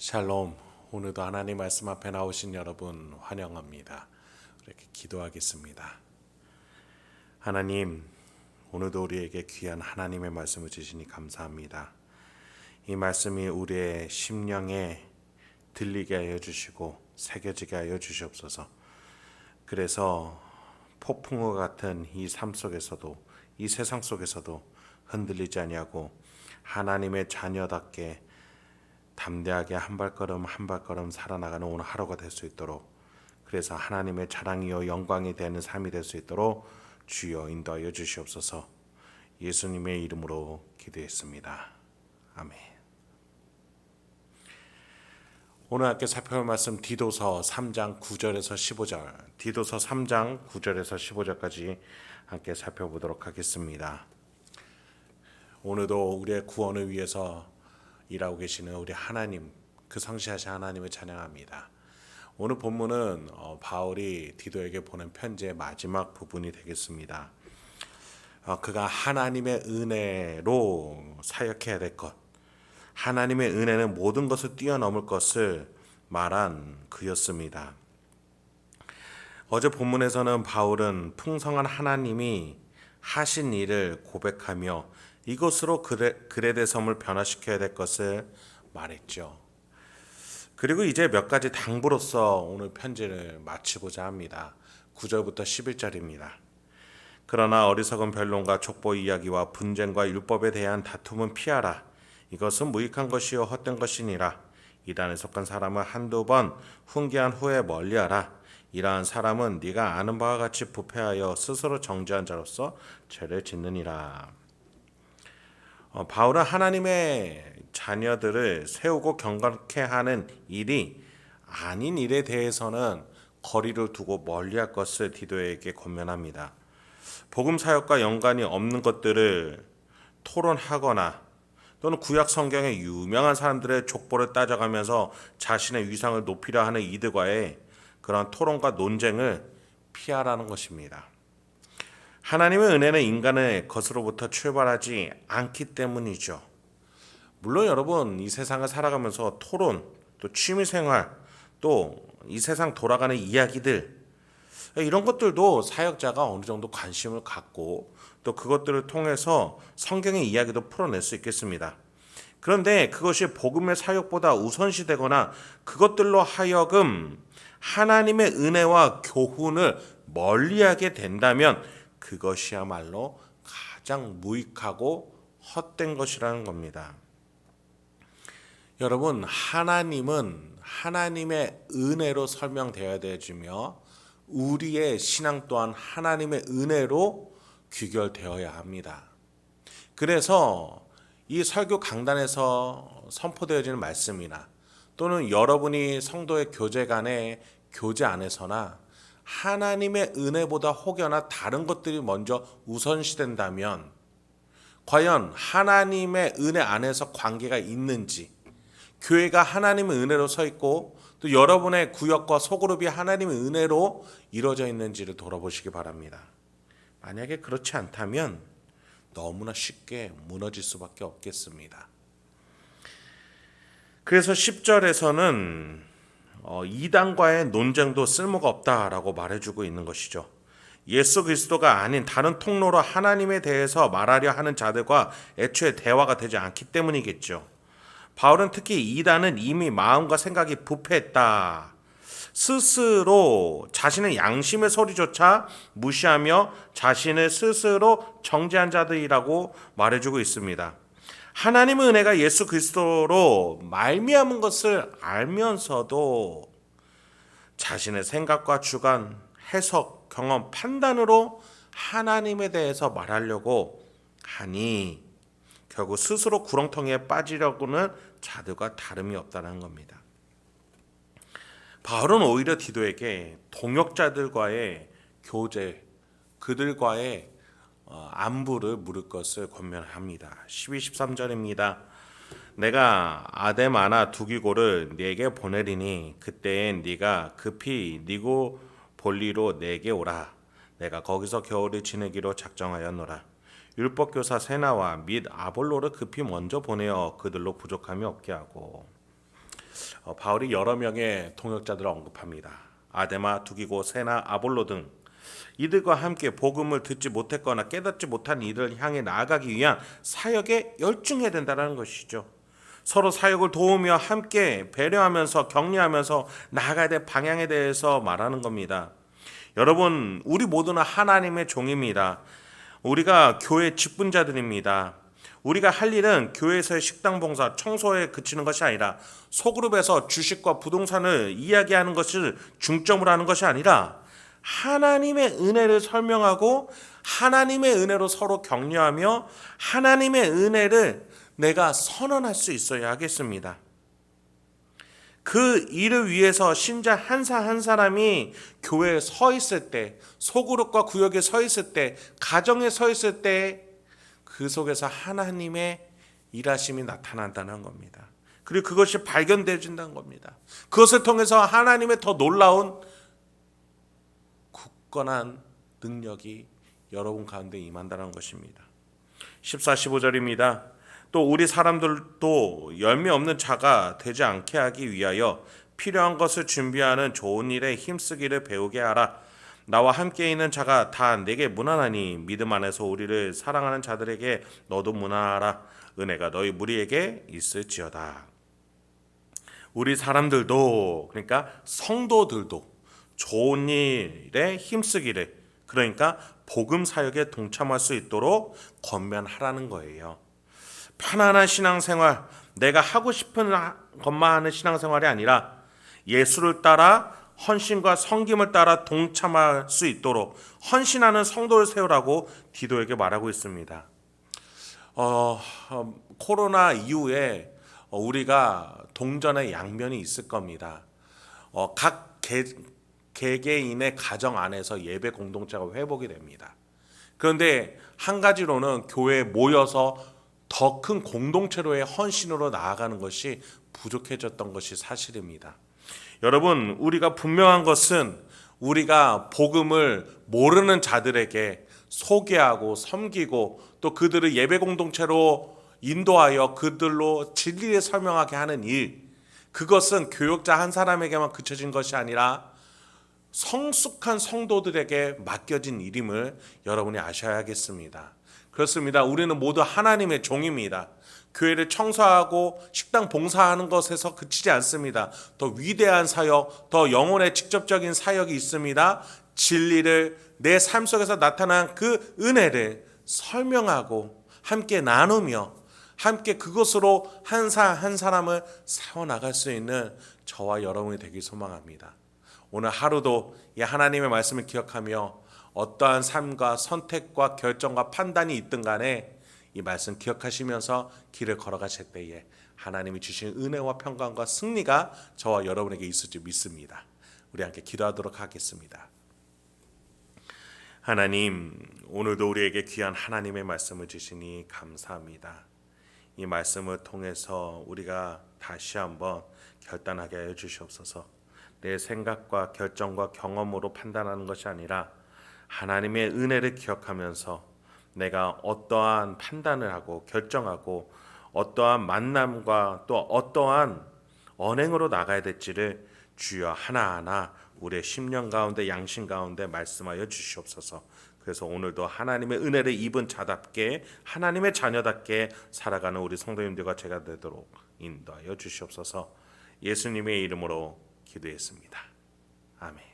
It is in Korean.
샬롬. 오늘도 하나님 말씀 앞에 나오신 여러분 환영합니다. 이렇게 기도하겠습니다. 하나님, 오늘도 우리에게 귀한 하나님의 말씀을 주시니 감사합니다. 이 말씀이 우리의 심령에 들리게 하여 주시고 새겨지게 하여 주시옵소서. 그래서 폭풍우 같은 이 삶 속에서도, 이 세상 속에서도 흔들리지 아니하고 하나님의 자녀답게 담대하게 한 발걸음 한 발걸음 살아나가는 오늘 하루가 될 수 있도록, 그래서 하나님의 자랑이요 영광이 되는 삶이 될 수 있도록 주여 인도하여 주시옵소서. 예수님의 이름으로 기도했습니다. 아멘. 오늘 함께 살펴볼 말씀 디도서 3장 9절에서 15절, 디도서 3장 9절에서 15절까지 함께 살펴보도록 하겠습니다. 오늘도 우리의 구원을 위해서 일하고 계시는 우리 하나님, 그 성실하신 하나님을 찬양합니다. 오늘 본문은 바울이 디도에게 보낸 편지의 마지막 부분이 되겠습니다. 그가 하나님의 은혜로 사역해야 될 것, 하나님의 은혜는 모든 것을 뛰어넘을 것을 말한 그였습니다. 어제 본문에서는 바울은 풍성한 하나님이 하신 일을 고백하며 이것으로 그레데 섬을 변화시켜야 될 것을 말했죠. 그리고 이제 몇 가지 당부로서 오늘 편지를 마치고자 합니다. 9절부터 11절입니다. 그러나 어리석은 변론과 족보 이야기와 분쟁과 율법에 대한 다툼은 피하라. 이것은 무익한 것이요 헛된 것이니라. 이단에 속한 사람은 한두 번 훈계한 후에 멀리하라. 이러한 사람은 네가 아는 바와 같이 부패하여 스스로 정죄한 자로서 죄를 짓느니라. 바울은 하나님의 자녀들을 세우고 경건케 하는 일이 아닌 일에 대해서는 거리를 두고 멀리할 것을 디도에게 권면합니다. 복음 사역과 연관이 없는 것들을 토론하거나 또는 구약 성경의 유명한 사람들의 족보를 따져가면서 자신의 위상을 높이려 하는 이들과의 그런 토론과 논쟁을 피하라는 것입니다. 하나님의 은혜는 인간의 것으로부터 출발하지 않기 때문이죠. 물론 여러분, 이 세상을 살아가면서 토론, 또 취미생활, 또 이 세상 돌아가는 이야기들, 이런 것들도 사역자가 어느 정도 관심을 갖고 또 그것들을 통해서 성경의 이야기도 풀어낼 수 있겠습니다. 그런데 그것이 복음의 사역보다 우선시되거나 그것들로 하여금 하나님의 은혜와 교훈을 멀리하게 된다면 그것이야말로 가장 무익하고 헛된 것이라는 겁니다. 여러분, 하나님은 하나님의 은혜로 설명되어야 되지며 우리의 신앙 또한 하나님의 은혜로 귀결되어야 합니다. 그래서 이 설교 강단에서 선포되어지는 말씀이나 또는 여러분이 성도의 교제 간의 교제 안에서나 하나님의 은혜보다 혹여나 다른 것들이 먼저 우선시된다면 과연 하나님의 은혜 안에서 관계가 있는지, 교회가 하나님의 은혜로 서 있고 또 여러분의 구역과 소그룹이 하나님의 은혜로 이루어져 있는지를 돌아보시기 바랍니다. 만약에 그렇지 않다면 너무나 쉽게 무너질 수밖에 없겠습니다. 그래서 10절에서는 이단과의 논쟁도 쓸모가 없다라고 말해주고 있는 것이죠. 예수 그리스도가 아닌 다른 통로로 하나님에 대해서 말하려 하는 자들과 애초에 대화가 되지 않기 때문이겠죠. 바울은 특히 이단은 이미 마음과 생각이 부패했다. 스스로 자신의 양심의 소리조차 무시하며 자신을 스스로 정죄한 자들이라고 말해주고 있습니다. 하나님의 은혜가 예수 그리스도로 말미암은 것을 알면서도 자신의 생각과 주관, 해석, 경험, 판단으로 하나님에 대해서 말하려고 하니 결국 스스로 구렁텅이에 빠지려고는 자들과 다름이 없다는 겁니다. 바울은 오히려 디도에게 동역자들과의 교제, 그들과의 안부를 물을 것을 권면합니다. 12, 13절입니다. 내가 아데마나 두기고를 네게 보내리니 그때엔 네가 급히 니고볼리로 내게 오라. 내가 거기서 겨울을 지내기로 작정하였노라. 율법교사 세나와 및 아볼로를 급히 먼저 보내어 그들로 부족함이 없게 하고. 바울이 여러 명의 동역자들을 언급합니다. 아데마, 두기고, 세나, 아볼로 등 이들과 함께 복음을 듣지 못했거나 깨닫지 못한 이들을 향해 나아가기 위한 사역에 열중해야 된다는 것이죠. 서로 사역을 도우며 함께 배려하면서 격려하면서 나아가야 될 방향에 대해서 말하는 겁니다. 여러분, 우리 모두는 하나님의 종입니다. 우리가 교회 직분자들입니다. 우리가 할 일은 교회에서의 식당 봉사, 청소에 그치는 것이 아니라 소그룹에서 주식과 부동산을 이야기하는 것을 중점으로 하는 것이 아니라 하나님의 은혜를 설명하고 하나님의 은혜로 서로 격려하며 하나님의 은혜를 내가 선언할 수 있어야 하겠습니다. 그 일을 위해서 신자 한 사람이 교회에 서 있을 때, 소그룹과 구역에 서 있을 때, 가정에 서 있을 때 그 속에서 하나님의 일하심이 나타난다는 겁니다. 그리고 그것이 발견되어진다는 겁니다. 그것을 통해서 하나님의 더 놀라운 굳건한 능력이 여러분 가운데 임한다는 것입니다. 14, 15절입니다. 또 우리 사람들도 열매 없는 자가 되지 않게 하기 위하여 필요한 것을 준비하는 좋은 일에 힘쓰기를 배우게 하라. 나와 함께 있는 자가 다 내게 무난하니 믿음 안에서 우리를 사랑하는 자들에게 너도 무난하라. 은혜가 너희 무리에게 있을지어다. 우리 사람들도, 그러니까 성도들도 좋은 일에 힘쓰기를, 그러니까 복음 사역에 동참할 수 있도록 권면하라는 거예요. 편안한 신앙생활, 내가 하고 싶은 것만 하는 신앙생활이 아니라 예수를 따라 헌신과 섬김을 따라 동참할 수 있도록 헌신하는 성도를 세우라고 디도에게 말하고 있습니다. 코로나 이후에 우리가 동전의 양면이 있을 겁니다. 각 개개인의 가정 안에서 예배 공동체가 회복이 됩니다. 그런데 한 가지로는 교회에 모여서 더 큰 공동체로의 헌신으로 나아가는 것이 부족해졌던 것이 사실입니다. 여러분, 우리가 분명한 것은 우리가 복음을 모르는 자들에게 소개하고 섬기고 또 그들을 예배 공동체로 인도하여 그들로 진리를 설명하게 하는 일, 그것은 교역자 한 사람에게만 그쳐진 것이 아니라 성숙한 성도들에게 맡겨진 일임을 여러분이 아셔야겠습니다. 그렇습니다. 우리는 모두 하나님의 종입니다. 교회를 청소하고 식당 봉사하는 것에서 그치지 않습니다. 더 위대한 사역, 더 영혼의 직접적인 사역이 있습니다. 진리를 내 삶 속에서 나타난 그 은혜를 설명하고 함께 나누며 함께 그것으로 한 사람을 세워나갈 수 있는 저와 여러분이 되길 소망합니다. 오늘 하루도 이 하나님의 말씀을 기억하며 어떠한 삶과 선택과 결정과 판단이 있든 간에 이 말씀 기억하시면서 길을 걸어가실 때에 하나님이 주신 은혜와 평강과 승리가 저와 여러분에게 있을 줄 믿습니다. 우리 함께 기도하도록 하겠습니다. 하나님, 오늘도 우리에게 귀한 하나님의 말씀을 주시니 감사합니다. 이 말씀을 통해서 우리가 다시 한번 결단하게 하여 주시옵소서. 내 생각과 결정과 경험으로 판단하는 것이 아니라 하나님의 은혜를 기억하면서 내가 어떠한 판단을 하고 결정하고 어떠한 만남과 또 어떠한 언행으로 나가야 될지를 주여 하나하나 우리의 심령 가운데 양심 가운데 말씀하여 주시옵소서. 그래서 오늘도 하나님의 은혜를 입은 자답게 하나님의 자녀답게 살아가는 우리 성도님들과 제가 되도록 인도하여 주시옵소서. 예수님의 이름으로 기도했습니다. 아멘.